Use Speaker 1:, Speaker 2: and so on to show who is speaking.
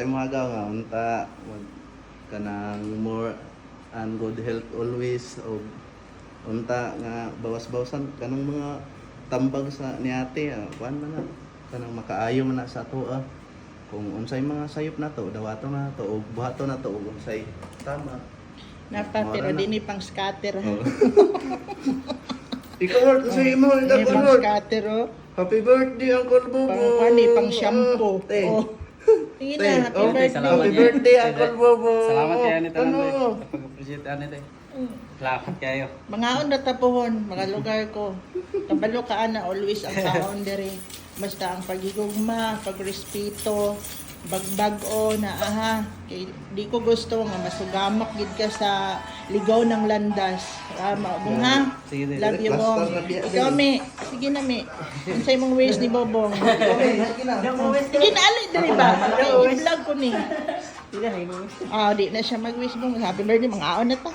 Speaker 1: Sa mga nga unta wag kanang more and good health always o unta nga bawas-bawasan kanang mga tambag sa niate kuan man na kanang makaayo man na sa ato kung unsay mga sayop na to dawato na to o buhato na to ug unsay tama
Speaker 2: Napa, pero di ni pang scatter.
Speaker 1: Oh. Ikaw say mo
Speaker 2: Di pang scatter, oh.
Speaker 1: Happy birthday Uncle Bobo.
Speaker 2: Pang kani, pang shampoo. Oh. Tingin na, happy birthday.
Speaker 1: Happy birthday Uncle Bobo.
Speaker 3: Salamat kayo ni Tanan.
Speaker 1: Ano?
Speaker 3: Pag-appreciate ani te. Salamat kayo.
Speaker 2: Mangaon na tapuhon, mga lugar ko. Kabalo ka na, always ang kaon dere. Basta ang pagigugma, pagrespeto, bagbag-o na aha. Kay, di ko gusto nga masugamak gid ka sa ligaw ng landas. Maubong ha?
Speaker 3: Sige, sige.
Speaker 2: Love you, Bong. Ikaw, me. Sige na, me. Unsay mong ways ni Bobong? Sige na, ali, dali ba? I-vlog ko ni. Di na siya mag-wish mo. Happy birthday, mga aon na ta.